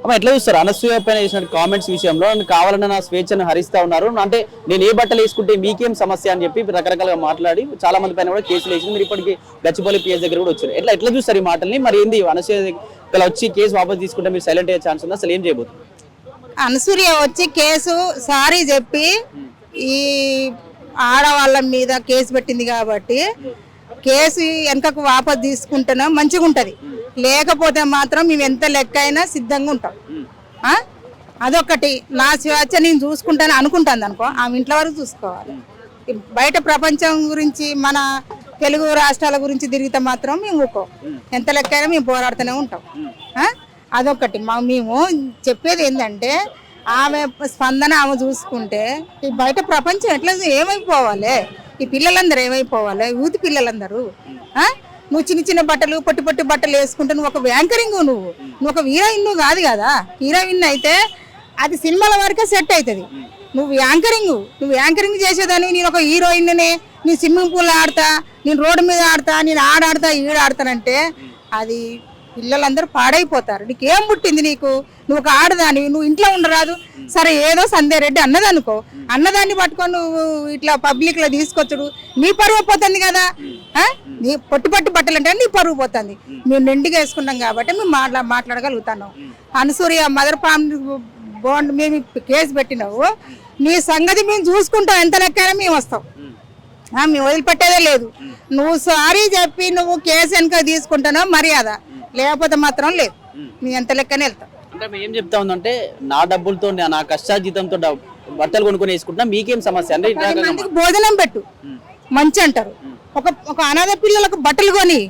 అమ్మ ఎట్లా చూస్తారు అనసూయ పైన చేసిన కామెంట్స్ విషయంలో నన్ను కావాలన్న నా స్వేచ్ఛను హరిస్తా ఉన్నారు, అంటే నేను ఏ బట్టలు వేసుకుంటే మీకేం సమస్య అని చెప్పి రకరకాలుగా మాట్లాడి చాలా మంది పైన కూడా కేసులు వేసి మీరు ఇప్పటికి గచ్చిబౌలి పిఎస్ దగ్గర కూడా వచ్చారు. ఎట్లా చూస్తారు ఈ మాటల్ని? మరి ఏంది అనసూయ ఇలా వచ్చి కేసు వాపస్ తీసుకుంటే మీరు సైలెంట్ అయ్యే ఛాన్స్ ఉందా? అసలు ఏం చేయబోతుంది? అనసూయ వచ్చి కేసు సారీ చెప్పి ఈ ఆడవాళ్ళ మీద కేసు పెట్టింది కాబట్టి కేసు వెనకకు వాపస్ తీసుకుంటేనే మంచిగా ఉంటుంది, లేకపోతే మాత్రం మేము ఎంత లెక్క అయినా సిద్ధంగా ఉంటాం. అదొకటి. నా స్వేచ్ఛ నేను చూసుకుంటాను అనుకుంటాను అనుకో, ఆమె ఇంట్లో వరకు చూసుకోవాలి. బయట ప్రపంచం గురించి మన తెలుగు రాష్ట్రాల గురించి తిరిగితే మాత్రం మేము ఊకో, ఎంత లెక్క అయినా మేము పోరాడుతూనే ఉంటాం. అదొకటి. మేము చెప్పేది ఏంటంటే ఆమె స్పందన ఆమె చూసుకుంటే ఈ బయట ప్రపంచం ఎట్లా ఏమైపోవాలి, ఈ పిల్లలందరూ ఏమైపోవాలి, యూత్ పిల్లలందరూ. నువ్వు చిన్న చిన్న బట్టలు పొట్టి పొట్టి బట్టలు వేసుకుంటే నువ్వు ఒక యాంకరింగ్, నువ్వు ఒక హీరోయిన్ కాదు కదా. హీరోయిన్ అయితే అది సినిమాల వరకే సెట్ అవుతుంది. నువ్వు యాంకరింగ్ చేసేదాన్ని. నేను ఒక హీరోయిన్నే, నేను స్విమ్మింగ్ పూల్ ఆడతా, నేను రోడ్డు మీద ఆడతా, నేను ఆడతా ఈడాడతానంటే అది పిల్లలందరూ పాడైపోతారు. నీకేం పుట్టింది? నువ్వు ఒక ఆడదాని, నువ్వు ఇంట్లో ఉండరాదు. సరే ఏదో సంధ్యారెడ్డి అన్నదనుకో, అన్నదాన్ని పట్టుకొని నువ్వు ఇట్లా పబ్లిక్ లో తీసుకొచ్చుడు నీ పరువు పోతుంది కదా. నీ పొట్టి బట్టలు అంటే నీ పరువు పోతుంది. మేము నిండిగా వేసుకున్నాం కాబట్టి మేము మాట్లాడగలుగుతాను. అనసూయ మదర్ ఫ్యామిలీ బాండ్ మేము కేసు పెట్టినావు, నీ సంగతి మేము చూసుకుంటాం, ఎంత లెక్కైనా మేము వస్తాం, మేము వదిలిపెట్టేదే లేదు. నువ్వు సారీ చెప్పి నువ్వు కేసు వెనక తీసుకుంటానో మర్యాద, లేకపోతే మాత్రం లేదు, మీ ఎంత లెక్కనే వెళ్తాం. అంటే ఏం చెప్తా ఉందంటే నా డబ్బులతో నా కష్టార్జితంతో బట్టలు కొనుక్కొని వేసుకుంటున్నా, మీకేం సమస్య అంటే భోజనం పెట్టు మంచి అంటారు, ఒక అనాథ పిల్లలకు బట్టలు కొని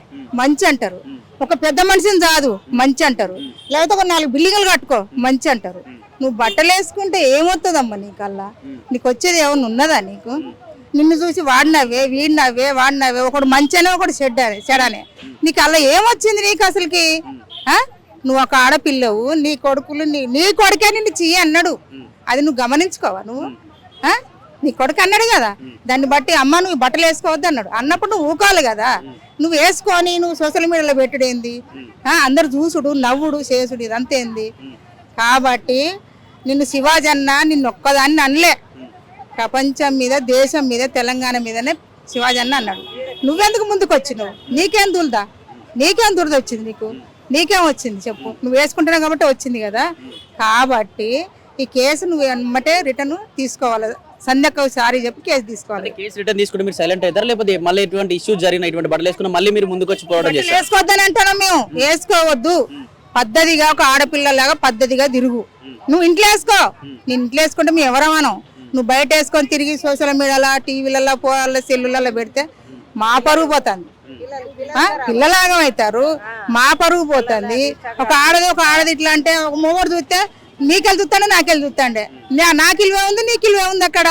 మంచి అంటారు, ఒక పెద్ద మనిషిని చాదు మంచి అంటారు, లేకపోతే ఒక 4 బిల్డింగులు కట్టుకో మంచి అంటారు. నువ్వు బట్టలు వేసుకుంటే ఏమవుతుందమ్మా నీకల్లా? నీకు వచ్చేది ఏమన్నా ఉన్నదా? నీకు నిన్ను చూసి వీడినవే ఒకడు మంచినే ఒకడు చెడానే, నీకు అలా ఏమొచ్చింది నీకు అసలుకి? నువ్వు ఒక ఆడపిల్లవు, నీ కొడుకులు నీ కొడుకే నిన్ను చెయ్యి అన్నాడు, అది నువ్వు గమనించుకోవా? నువ్వు నీ కొడుకు అన్నాడు కదా, దాన్ని బట్టి అమ్మ నువ్వు బట్టలు వేసుకోవద్దు అన్నాడు. అన్నప్పుడు నువ్వు ఊకాలి కదా. నువ్వు వేసుకొని నువ్వు సోషల్ మీడియాలో పెట్టుడేంది, అందరు చూసుడు నవ్వుడు చేసుడు ఇదంతేంది? కాబట్టి నిన్ను శివాజీ అన్న నిన్ను ఒక్కదాన్ని అనలే, ప్రపంచం మీద దేశం మీద తెలంగాణ మీదనే శివాజీ అన్న అన్నాడు. నువ్వెందుకు ముందుకు వచ్చినావు? నీకేం దురద వచ్చింది? నీకేం వచ్చింది చెప్పు? నువ్వు వేసుకుంటున్నావు కాబట్టి వచ్చింది కదా. కాబట్టి ఈ కేసు నువ్వు అమ్మటే రిటర్న్ తీసుకోవాలి, సంధ్యకు సారీ చెప్పి కేసు తీసుకోవాలి. కేసు రిటర్న్ తీసుకుంటే మీరు సైలెంట్ అవుతారా, లేకపోతే మళ్ళీ ఎటువంటి ఇష్యూ జరిగిన ఇటువంటి బట్టలు వేసుకున్నా మళ్ళీ మీరు ముందుకు వచ్చి పోవడం చేస్తారు? వేసుకోవద్దని అంటాను మేము. వేసుకోవద్దు, పద్ధతిగా ఒక ఆడపిల్లలాగా పద్ధతిగా తిరుగు. నువ్వు ఇంట్లో వేసుకో, నేను ఇంట్లో వేసుకుంటే మేము ఎవరమానం. నువ్వు బయట వేసుకొని తిరిగి సోషల్ మీడియాలో టీవీలలో పోవాల సెల్లులలో పెడితే మా పరువు పోతుంది, పిల్లలాగా అవుతారు, మా పరువు పోతుంది. ఒక ఆడది ఇట్లా అంటే ఒక మూవరు చూస్తే నీకెళ్ళి చూస్తాడే నాకెళ్ళి చూస్తాండే, నాకు ఇల్వే ఉంది నీకు ఇల్వే ఉంది అక్కడ.